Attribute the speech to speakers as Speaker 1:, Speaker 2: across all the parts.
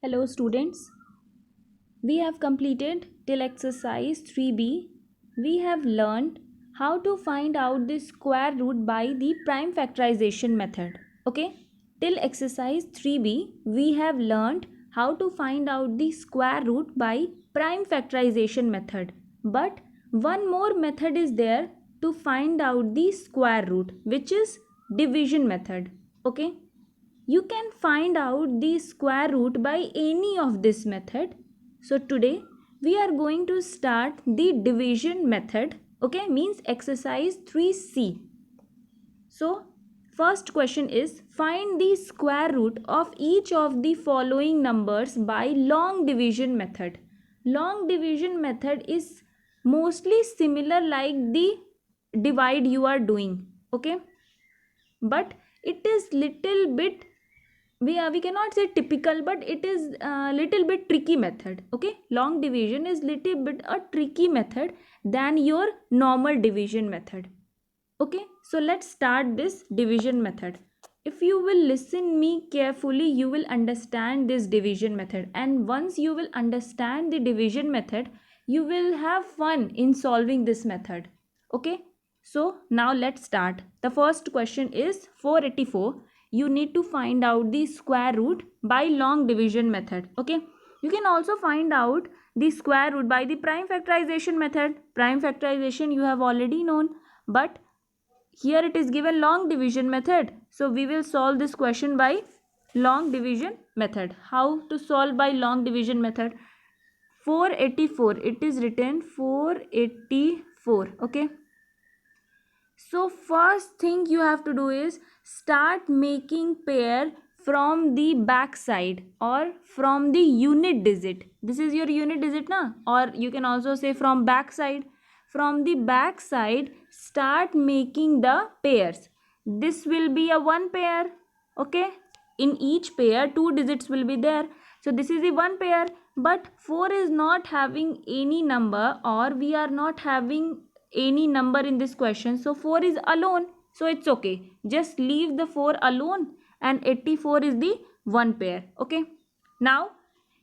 Speaker 1: Hello students, we have completed till exercise 3b. We have learned how to find out the square root by the prime factorization method. Okay, till exercise 3b we have learned how to find out the square root by prime factorization method. But one more method is there to find out the square root, which is division method. Okay, you can find out the square root by any of this method. So today we are going to start the division method. Okay, means exercise 3c. So first question is, find the square root of each of the following numbers by long division method. Long division method is mostly similar like the divide you are doing. Okay, but it is little bit, we cannot say typical, but it is a little bit tricky method. Okay, long division is little bit a tricky method than your normal division method. Okay, so let's start this division method. If you will listen me carefully, you will understand this division method, and once you will understand the division method, you will have fun in solving this method. Okay, so now let's start. The first question is 484. You need to find out the square root by long division method. Okay, you can also find out the square root by the prime factorization method. Prime factorization you have already known, but here it is given long division method. So we will solve this question by long division method. How to solve by long division method? 484, it is written 484. Okay, so first thing you have to do is start making pair from the back side or from the unit digit. This is your unit digit na, or you can also say from back side. From the back side start making the pairs. This will be a one pair. Okay, in each pair two digits will be there, so this is the one pair. But 4 is not having any number, or we are not having any number in this question, so 4 is alone, so it's okay, just leave the 4 alone, and 84 is the one pair. Okay, now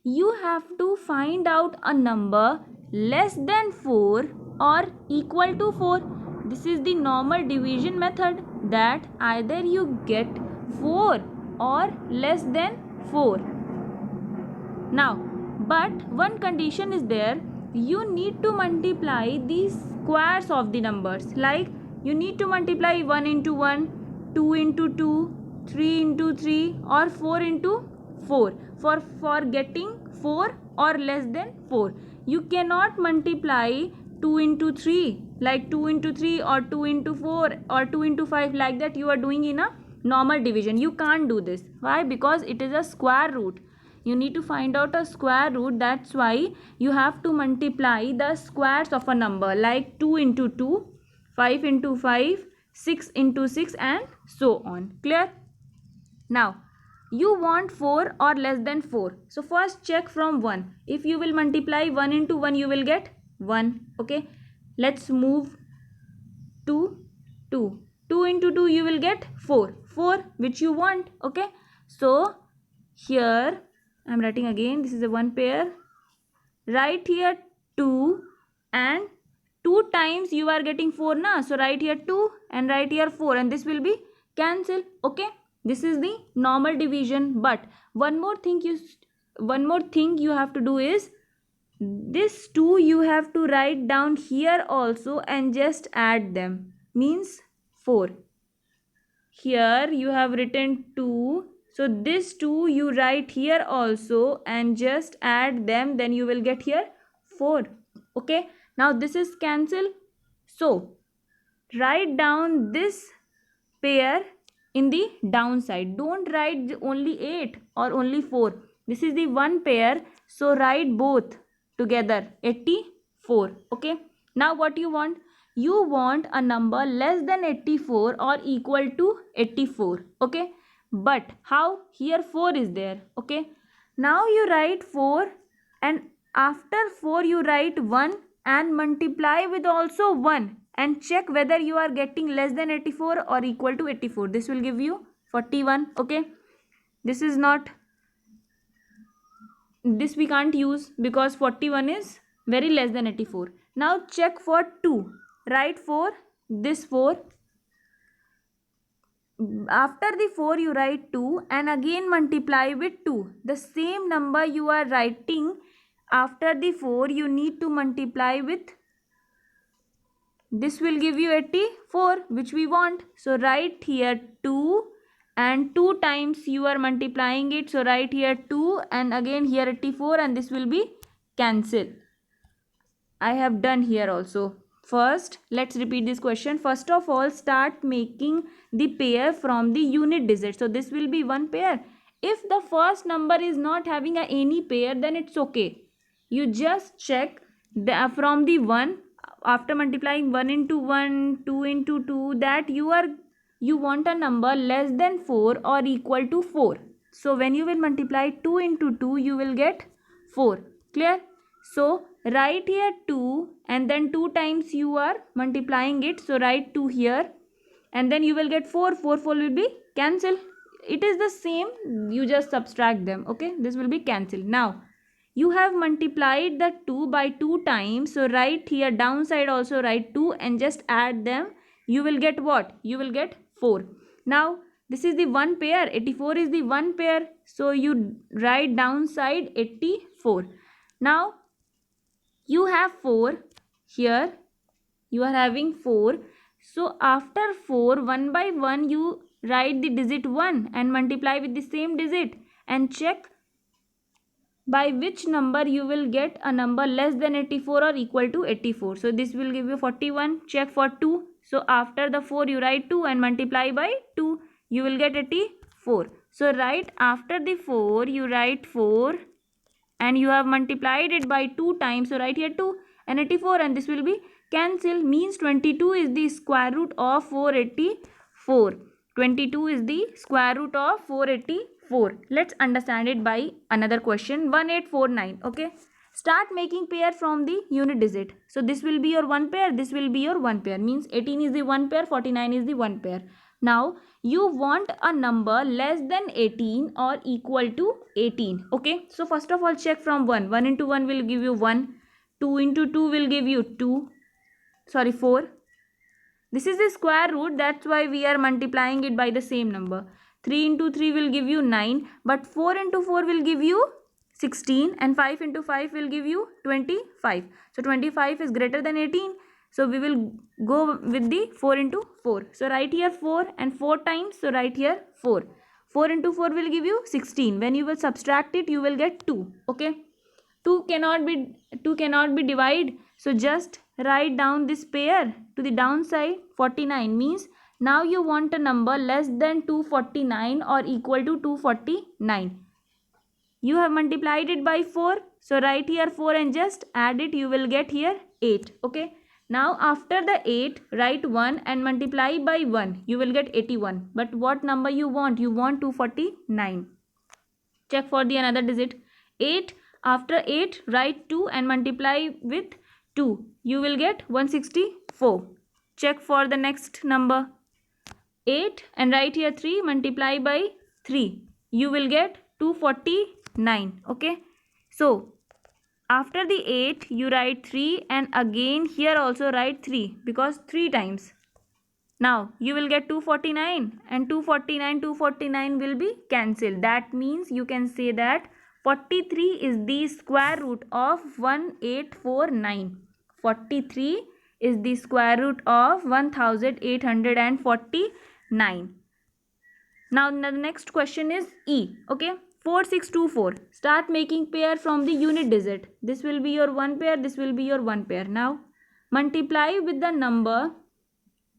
Speaker 1: you have to find out a number less than 4 or equal to 4. This is the normal division method, that either you get 4 or less than 4. Now, but one condition is there, you need to multiply the squares of the numbers. Like you need to multiply 1 into 1, 2 into 2, 3 into 3, or 4 into 4 for getting 4 or less than 4. You cannot multiply 2 into 3 like 2 into 3 or 2 into 4 or 2 into 5 like that you are doing in a normal division. You can't do this. Why? Because it is a square root. You need to find out a square root. That's why you have to multiply the squares of a number like 2 into 2, 5 into 5, 6 into 6, and so on. Clear? Now you want 4 or less than 4, so first check from 1. If you will multiply 1 into 1, you will get 1. Okay, let's move to 2. 2 into 2, you will get 4 which you want. Okay, so here I'm writing again, this is a one pair. Write here 2, and 2 times you are getting 4 na, so write here 2 and write here 4, and this will be cancel. Okay, this is the normal division. But one more thing you have to do is, this 2 you have to write down here also and just add them, means 4. Here you have written 2, so this 2 you write here also and just add them, then you will get here 4. Okay, now this is cancel, so write down this pair in the downside. Don't write only 8 or only 4. This is the one pair, so write both together, 84. Okay, now what you want? You want a number less than 84 or equal to 84. Okay, but how? Here 4 is there. Okay, now you write 4, and after 4 you write 1 and multiply with also 1 and check whether you are getting less than 84 or equal to 84. This will give you 41. Okay, this is not this we can't use because 41 is very less than 84. Now check for 2. Write for this 4. After the 4 you write 2 and again multiply with 2. The same number you are writing after the 4 you need to multiply with. This will give you 84, which we want. So write here 2 and 2 times you are multiplying it. So write here 2 and again here 84 and this will be cancel. I have done here also. First, let's repeat this question. First of all, start making the pair from the unit digit. So this will be one pair. If the first number is not having any pair, then it's okay. You just check from the 1, after multiplying 1 into 1, 2 into 2, that you want a number less than 4 or equal to 4. So when you will multiply 2 into 2, you will get 4. Clear? So write here 2 and then 2 times you are multiplying it. So write 2 here and then you will get 4. 4 will be cancel. It is the same. You just subtract them. Okay. This will be cancelled. Now you have multiplied the 2 by 2 times. So write here downside also write 2 and just add them. You will get what? You will get 4. Now this is the one pair. 84 is the one pair. So you write downside 84. Now you have 4 here. You are having 4. So after 4, 1 by 1 you write the digit 1 and multiply with the same digit and check by which number you will get a number less than 84 or equal to 84. So this will give you 41. Check for 2. So after the 4 you write 2 and multiply by 2. You will get 84. So right after the 4 you write 4 and you have multiplied it by 2 times. So write here 2 and 84 and this will be cancel. Means 22 is the square root of 484. 22 is the square root of 484. Let's understand it by another question. 1849. Okay. Start making pair from the unit digit. So this will be your one pair. This will be your one pair. Means 18 is the one pair. 49 is the one pair. Now you want a number less than 18 or equal to 18. Okay. So first of all check from 1. 1 into 1 will give you 1. 2 into 2 will give you 2. Sorry 4. This is the square root. That's why we are multiplying it by the same number. 3 into 3 will give you 9. But 4 into 4 will give you 16. And 5 into 5 will give you 25. So 25 is greater than 18. So we will go with the 4 into 4. So write here 4 and 4 times. So write here 4. 4 into 4 will give you 16. When you will subtract it, you will get 2. Okay. 2 cannot be divided. So just write down this pair to the downside. 49 means now you want a number less than 249 or equal to 249. You have multiplied it by 4. So write here 4 and just add it. You will get here 8. Okay. Now after the 8, write 1 and multiply by 1. You will get 81. But what number you want? You want 249. Check for the another digit. 8. After 8, write 2 and multiply with 2. You will get 164. Check for the next number. 8 and write here 3. Multiply by 3. You will get 249. Okay. So after the 8 you write 3 and again here also write 3 because 3 times. Now you will get 249 and 249 will be cancelled. That means you can say that 43 is the square root of 1849. 43 is the square root of 1849. Now the next question is E. Okay. 4624. Start making pair from the unit digit. This will be your one pair. This will be your one pair. Now multiply with the number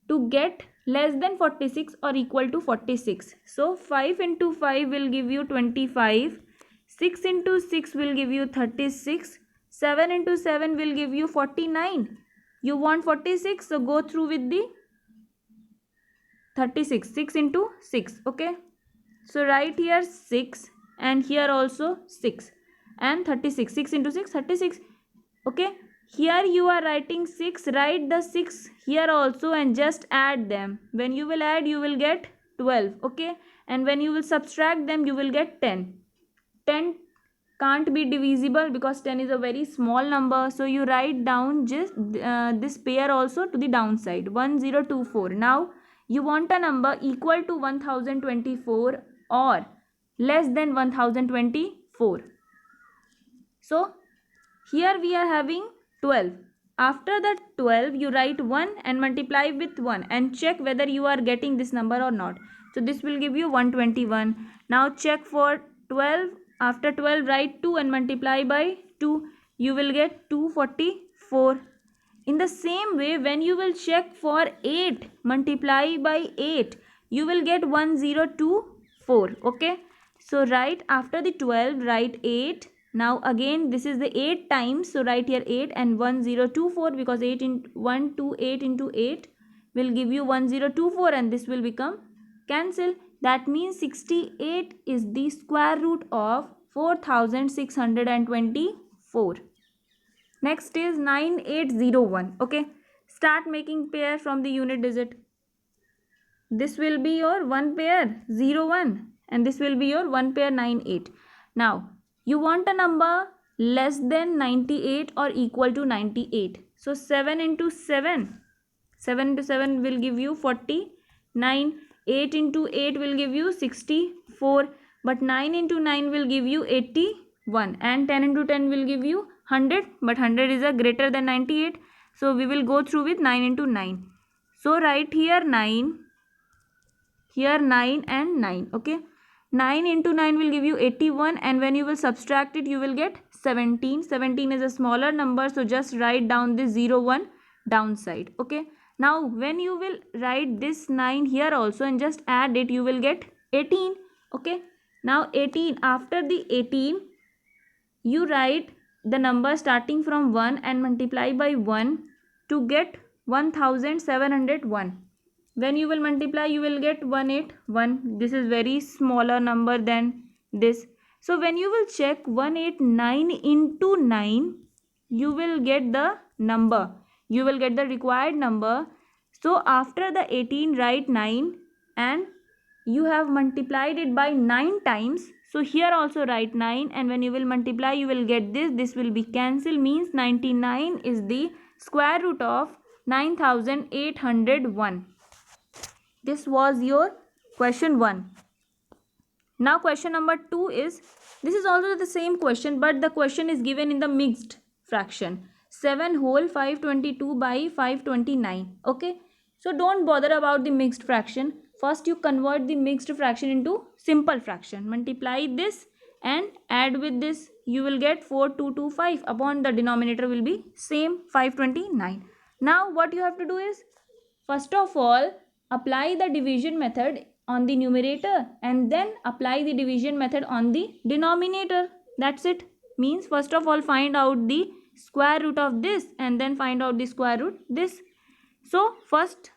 Speaker 1: to get less than 46 or equal to 46. So 5 into 5 will give you 25. 6 into 6 will give you 36. 7 into 7 will give you 49. You want 46, so go through with the 36. 6 into 6. Okay. So write here 6 and here also 6 and 36. 6 into 6, 36. Okay. Here you are writing 6. Write the 6 here also and just add them. When you will add, you will get 12. Okay. And when you will subtract them, you will get 10. 10 can't be divisible because 10 is a very small number, so you write down just this pair also to the downside, 1024. Now you want a number equal to 1024 or less than 1024. So here we are having 12. After the 12 you write 1 and multiply with 1 and check whether you are getting this number or not. So this will give you 121. Now check for 12. After 12 write 2 and multiply by 2. You will get 244. In the same way, when you will check for 8, multiply by 8, you will get 1024. Okay. So write after the 12, write 8. Now again, this is the 8 times. So write here 8 and 1024 because 8 into 128 into 8 will give you 1024 and this will become cancel. That means 68 is the square root of 4624. Next is 9801. Okay, start making pair from the unit digit. This will be your one pair 01 and this will be your one pair 98. Now you want a number less than 98 or equal to 98. So 7 into 7. 7 into 7 will give you 49. 8 into 8 will give you 64. But 9 into 9 will give you 81. And 10 into 10 will give you 100. But 100 is a greater than 98. So we will go through with 9 into 9. So write here 9. Here 9 and 9. Okay. 9 into 9 will give you 81 and when you will subtract it you will get 17. 17 is a smaller number, so just write down this 01 downside. Okay. Now when you will write this 9 here also and just add it, you will get 18. Okay. Now 18, after the 18 you write the number starting from 1 and multiply by 1 to get 1701. When you will multiply you will get 181. This is very smaller number than this. So when you will check 189 into 9 you will get the number. You will get the required number. So after the 18 write 9 and you have multiplied it by 9 times. So here also write 9 and when you will multiply you will get this. This will be cancel, means 99 is the square root of 9801. This was your question 1. Now question number 2 is, this is also the same question but the question is given in the mixed fraction. 7 whole 522 by 529. Okay. So don't bother about the mixed fraction. First you convert the mixed fraction into simple fraction. Multiply this and add with this. You will get 4225 upon the denominator will be same 529. Now what you have to do is, first of all, apply the division method on the numerator and then apply the division method on the denominator. That's it. Means first of all find out the square root of this and then find out the square root this. So first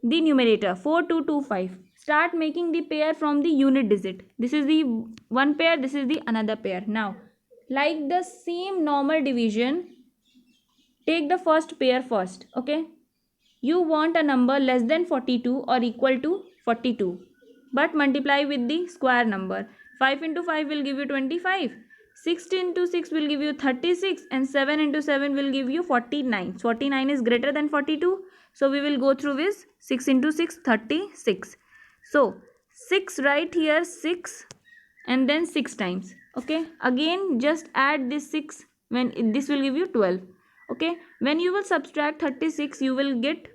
Speaker 1: the numerator 4225. Start making the pair from the unit digit. This is the one pair, this is the another pair. Now like the same normal division, take the first pair first. Okay. You want a number less than 42 or equal to 42 but multiply with the square number. 5 into 5 will give you 25. 6 into 6 will give you 36 and 7 into 7 will give you 49. 49 is greater than 42. So we will go through with 6 into 6, 36. So 6 right here 6 and then 6 times. Okay. Again just add this 6 when this will give you 12. Okay. When you will subtract 36 you will get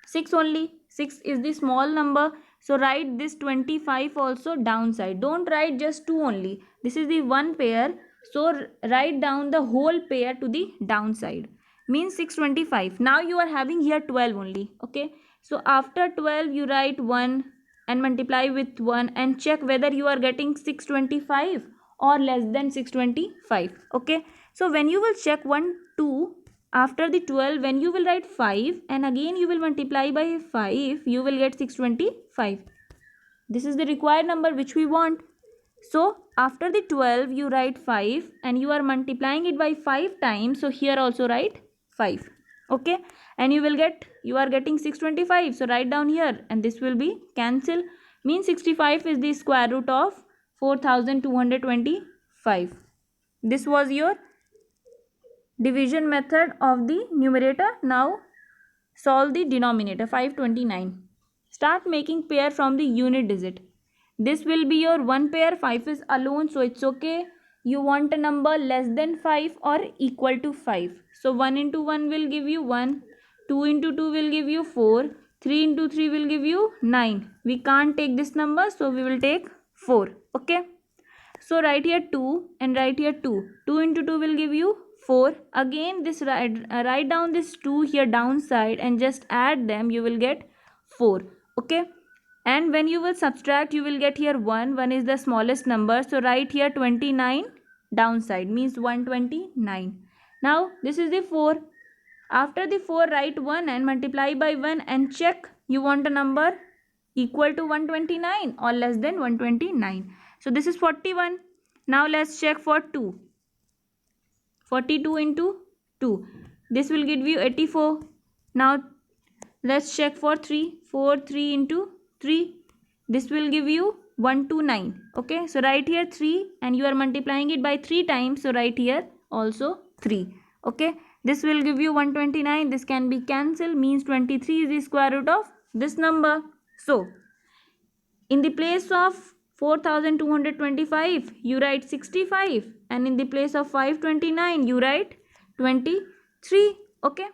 Speaker 1: 6 only. 6 is the small number. So write this 25 also downside. Don't write just 2 only. This is the one pair. So write down the whole pair to the downside. Means 625. Now you are having here 12 only. Okay. So after 12 you write 1 and multiply with 1 and check whether you are getting 625 or less than 625. Okay. So when you will check 1, 2, after the 12 when you will write 5 and again you will multiply by 5 you will get 625. This is the required number which we want. So after the 12 you write 5 and you are multiplying it by 5 times. So here also write 5. Okay. And you will get, you are getting 625. So write down here and this will be cancel. Means 65 is the square root of 4224. 5. This was your division method of the numerator. Now solve the denominator 529. Start making pair from the unit digit. This will be your one pair. 5 is alone, so it's okay. You want a number less than 5 or equal to 5. So 1 into 1 will give you 1. 2 into 2 will give you 4. 3 into 3 will give you 9. We can't take this number, so we will take 4. Okay. So write here 2 and write here 2. 2 into 2 will give you 4. Again this write down this 2 here downside and just add them. You will get 4. Okay. And when you will subtract, you will get here 1. 1 is the smallest number. So write here 29 downside, means 129. Now this is the 4. After the 4, write 1 and multiply by 1 and check you want a number equal to 129 or less than 129. So this is 41. Now let's check for 2. 42 into 2. This will give you 84. Now let's check for 3. 3 into 3. This will give you 129. Okay. So write here 3 and you are multiplying it by 3 times. So write here also 3. Okay. This will give you 129. This can be cancelled, means 23 is the square root of this number. So in the place of 4225 you write 65 and in the place of 529 you write 23. Okay.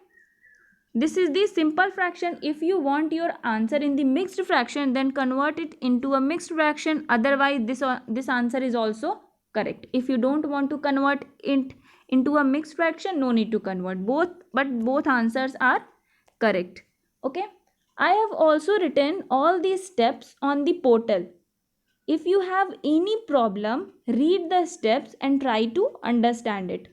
Speaker 1: This is the simple fraction. If you want your answer in the mixed fraction, then convert it into a mixed fraction. Otherwise this answer is also correct. If you don't want to convert it into a mixed fraction, no need to convert both, but both answers are correct. Okay. I have also written all these steps on the portal. If you have any problem, read the steps and try to understand it.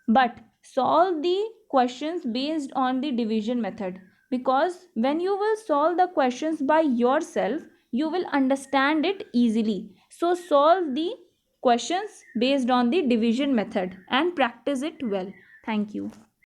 Speaker 1: But solve the questions based on the division method, because when you will solve the questions by yourself, you will understand it easily. So solve the questions based on the division method and practice it well. Thank you.